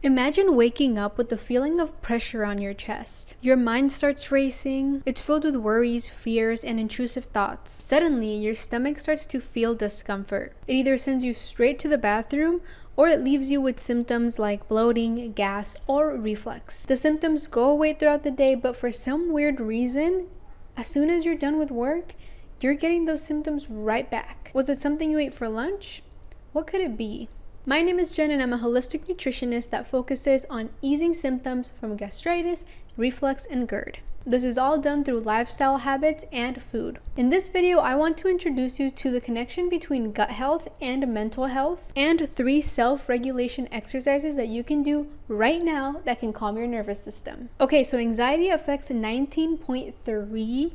Imagine waking up with the feeling of pressure on your chest. Your mind starts racing. It's filled with worries, fears, and intrusive thoughts. Suddenly, your stomach starts to feel discomfort. It either sends you straight to the bathroom or it leaves you with symptoms like bloating, gas, or reflux. The symptoms go away throughout the day, but for some weird reason, as soon as you're done with work, you're getting those symptoms right back. Was it something you ate for lunch? What could it be? My name is Jen and I'm a holistic nutritionist that focuses on easing symptoms from gastritis, reflux, and GERD. This is all done through lifestyle habits and food. In this video, I want to introduce you to the connection between gut health and mental health and 3 self-regulation exercises that you can do right now that can calm your nervous system. Okay, so anxiety affects 19.3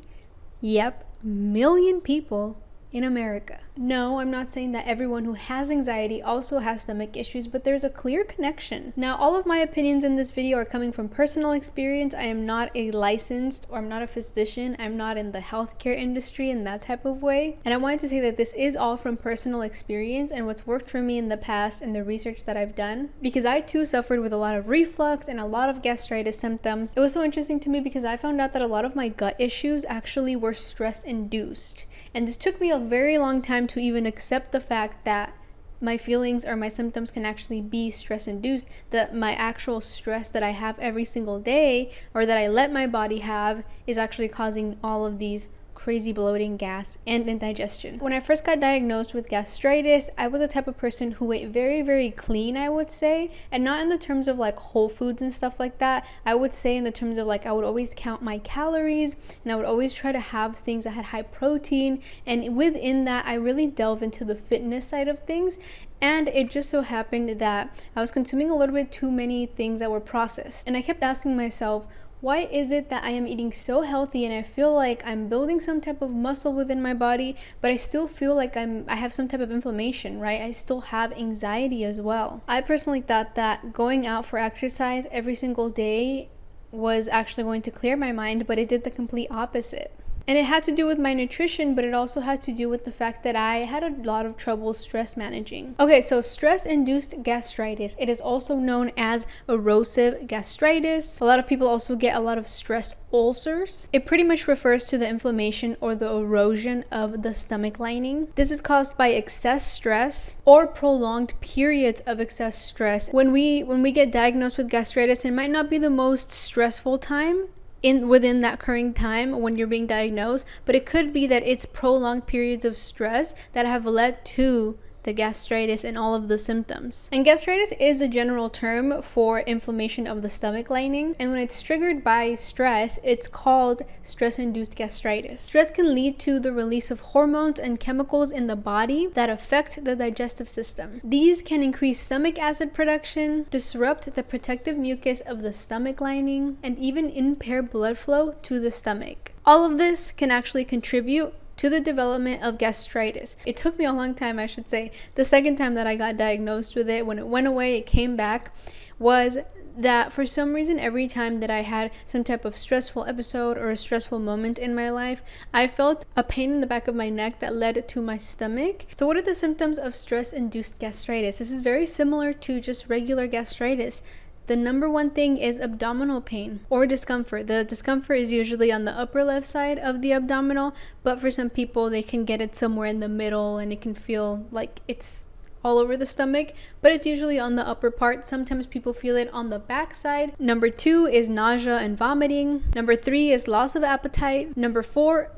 million people in America. No, I'm not saying that everyone who has anxiety also has stomach issues, but there's a clear connection. Now, all of my opinions in this video are coming from personal experience. I am not a licensed or I'm not a physician. I'm not in the healthcare industry in that type of way. And I wanted to say that this is all from personal experience and what's worked for me in the past and the research that I've done. Because I too suffered with a lot of reflux and a lot of gastritis symptoms. It was so interesting to me because I found out that a lot of my gut issues actually were stress induced. And this took me a very long time to even accept the fact that my feelings or my symptoms can actually be stress induced, that my actual stress that I have every single day or that I let my body have is actually causing all of these crazy bloating, gas, and indigestion. When I first got diagnosed with gastritis, I was a type of person who ate very, very clean, I would say, and not in the terms of like whole foods and stuff like that. I would say in the terms of like I would always count my calories and I would always try to have things that had high protein, and within that I really delve into the fitness side of things. And it just so happened that I was consuming a little bit too many things that were processed, and I kept asking myself, why is it that I am eating so healthy and I feel like I'm building some type of muscle within my body, but I still feel like I have some type of inflammation, right? I still have anxiety as well. I personally thought that going out for exercise every single day was actually going to clear my mind, but it did the complete opposite. And it had to do with my nutrition, but it also had to do with the fact that I had a lot of trouble stress managing. Okay, so stress-induced gastritis. It is also known as erosive gastritis. A lot of people also get a lot of stress ulcers. It pretty much refers to the inflammation or the erosion of the stomach lining. This is caused by excess stress or prolonged periods of excess stress. When we get diagnosed with gastritis, it might not be the most stressful time within that current time when you're being diagnosed, but it could be that it's prolonged periods of stress that have led to the gastritis and all of the symptoms. And gastritis is a general term for inflammation of the stomach lining, and when it's triggered by stress, it's called stress-induced gastritis. Stress can lead to the release of hormones and chemicals in the body that affect the digestive system. These can increase stomach acid production, disrupt the protective mucus of the stomach lining, and even impair blood flow to the stomach. All of this can actually contribute to the development of gastritis. It took me a long time, I should say. The second time that I got diagnosed with it, when it went away, it came back, was that for some reason, every time that I had some type of stressful episode or a stressful moment in my life, I felt a pain in the back of my neck that led to my stomach. So what are the symptoms of stress-induced gastritis? This is very similar to just regular gastritis. The number one thing is abdominal pain or discomfort. The discomfort is usually on the upper left side of the abdominal, but for some people they can get it somewhere in the middle and it can feel like it's all over the stomach, but it's usually on the upper part. Sometimes people feel it on the back side. Number 2 is nausea and vomiting. Number 3 is loss of appetite. Number four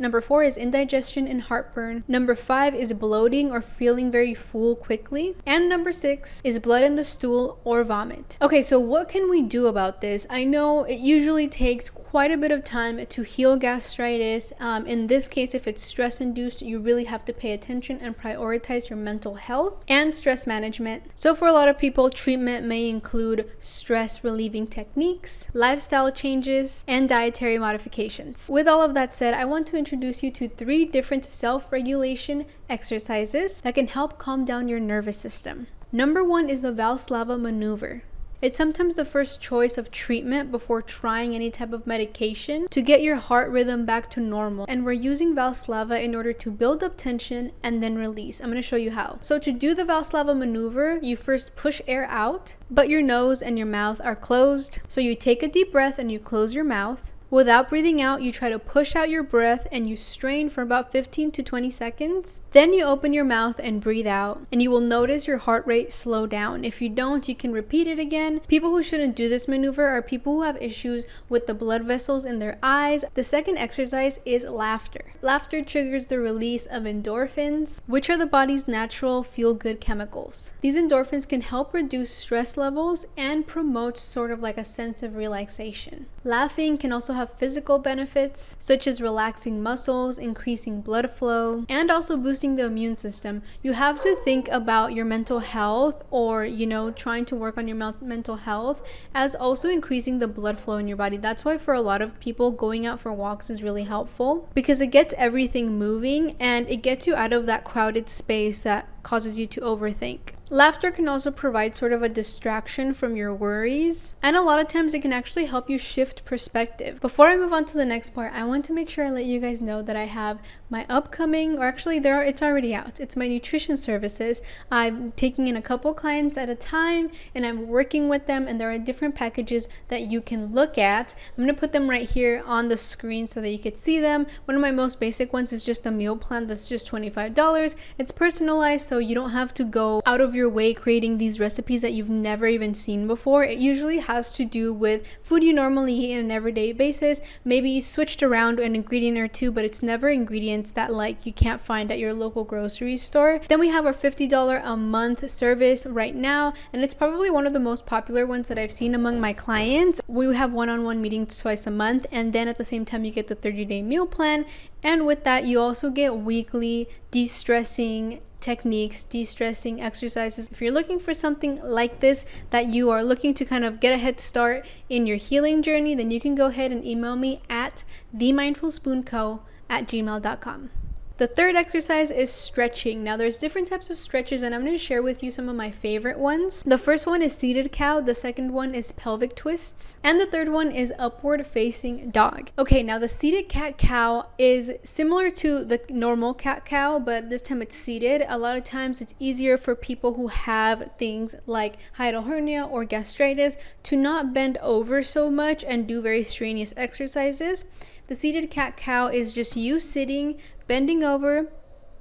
is indigestion and heartburn. Number 5 is bloating or feeling very full quickly. And number 6 is blood in the stool or vomit. Okay, so what can we do about this? I know it usually takes quite a bit of time to heal gastritis. In this case, if it's stress induced, you really have to pay attention and prioritize your mental health and stress management. So for a lot of people, treatment may include stress relieving techniques, lifestyle changes, and dietary modifications. With all of that said, I want to introduce you to 3 different self-regulation exercises that can help calm down your nervous system. Number 1 is the valslava maneuver. It's sometimes the first choice of treatment before trying any type of medication to get your heart rhythm back to normal. And we're using valslava in order to build up tension and then release. I'm going to show you how. So to do the valslava maneuver, you first push air out, but your nose and your mouth are closed. So you take a deep breath and you close your mouth. Without breathing out, you try to push out your breath and you strain for about 15 to 20 seconds. Then you open your mouth and breathe out, and you will notice your heart rate slow down. If you don't, you can repeat it again. People who shouldn't do this maneuver are people who have issues with the blood vessels in their eyes. The second exercise is laughter. Laughter triggers the release of endorphins, which are the body's natural feel-good chemicals. These endorphins can help reduce stress levels and promote sort of like a sense of relaxation. Laughing can also have physical benefits, such as relaxing muscles, increasing blood flow, and also boosting the immune system. You have to think about your mental health, or trying to work on your mental health, as also increasing the blood flow in your body. That's why for a lot of people, going out for walks is really helpful, because it gets everything moving and it gets you out of that crowded space that causes you to overthink. Laughter can also provide sort of a distraction from your worries, and a lot of times it can actually help you shift perspective. Before I move on to the next part, I want to make sure I let you guys know that I have my upcoming, or actually it's already out. It's my nutrition services. I'm taking in a couple clients at a time and I'm working with them, and there are different packages that you can look at. I'm going to put them right here on the screen so that you could see them. One of my most basic ones is just a meal plan that's just $25. It's personalized, so you don't have to go out of your way creating these recipes that you've never even seen before. It usually has to do with food you normally eat on an everyday basis, maybe switched around an ingredient or two, but it's never ingredients that like you can't find at your local grocery store. Then we have our $50 a month service right now, and it's probably one of the most popular ones that I've seen among my clients. We have one-on-one meetings twice a month, and then at the same time you get the 30-day meal plan, and with that you also get weekly de-stressing techniques, de-stressing exercises. If you're looking for something like this, that you are looking to kind of get a head start in your healing journey, then you can go ahead and email me at themindfulspoonco@gmail.com. The third exercise is stretching. Now there's different types of stretches, and I'm going to share with you some of my favorite ones. The first one is seated cow, the second one is pelvic twists, and the third one is upward facing dog. Okay, now the seated cat cow is similar to the normal cat cow, but this time it's seated. A lot of times it's easier for people who have things like hiatal hernia or gastritis to not bend over so much and do very strenuous exercises. The seated cat cow is just you sitting, bending over,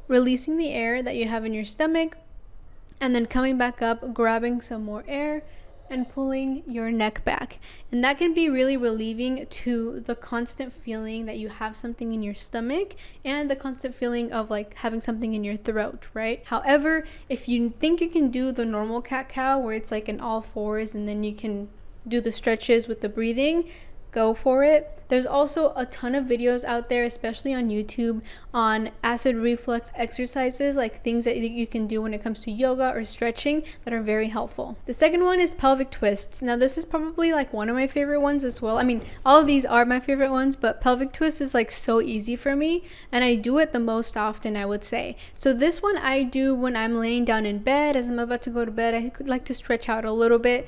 releasing the air that you have in your stomach, and then coming back up, grabbing some more air and pulling your neck back. And that can be really relieving to the constant feeling that you have something in your stomach and the constant feeling of like having something in your throat, right? However, if you think you can do the normal cat cow where it's like in all fours and then you can do the stretches with the breathing, go for it. There's also a ton of videos out there, especially on YouTube, on acid reflux exercises, like things that you can do when it comes to yoga or stretching that are very helpful. The second one is pelvic twists. Now this is probably like one of my favorite ones as well. I mean, all of these are my favorite ones, but pelvic twist is like so easy for me, and I do it the most often, I would say. So this one I do when I'm laying down in bed. As I'm about to go to bed, I could like to stretch out a little bit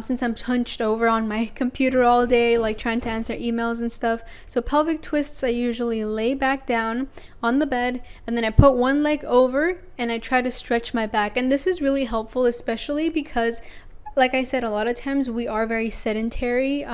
since I'm hunched over on my computer all day, like trying to answer emails and stuff. So pelvic twists, I usually lay back down on the bed, and then I put one leg over and I try to stretch my back. And this is really helpful, especially because, like I said, a lot of times we are very sedentary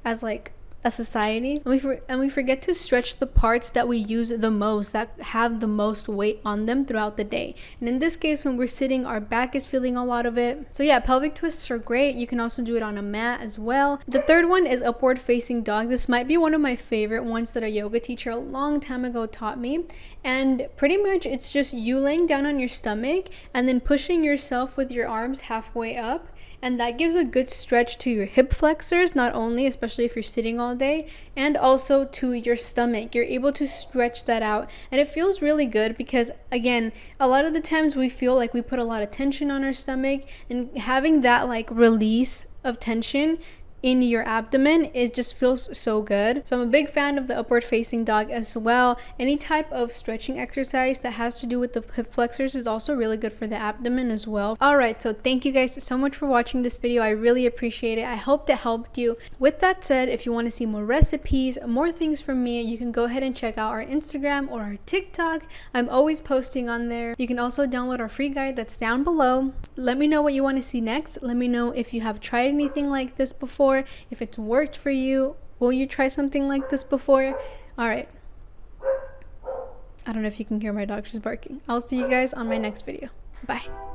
as like a society, and we forget to stretch the parts that we use the most, that have the most weight on them throughout the day. And in this case, when we're sitting, our back is feeling a lot of it. So yeah, pelvic twists are great. You can also do it on a mat as well. The third one is upward facing dog. This might be one of my favorite ones that a yoga teacher a long time ago taught me. And pretty much it's just you laying down on your stomach and then pushing yourself with your arms halfway up. And that gives a good stretch to your hip flexors, not only, especially if you're sitting all day, and also to your stomach. You're able to stretch that out, and it feels really good because, again, a lot of the times we feel like we put a lot of tension on our stomach, and having that like release of tension in your abdomen, it just feels so good. So I'm a big fan of the upward facing dog as well. Any type of stretching exercise that has to do with the hip flexors is also really good for the abdomen as well. All right, so thank you guys so much for watching this video. I really appreciate it. I hope that helped you. With that said, if you want to see more recipes, more things from me, you can go ahead and check out our Instagram or our TikTok. I'm always posting on there. You can also download our free guide that's down below. Let me know what you want to see next. Let me know if you have tried anything like this before, if it's worked for you. Will you try something like this before? All right. I don't know if you can hear my dog, she's barking. I'll see you guys on my next video. Bye.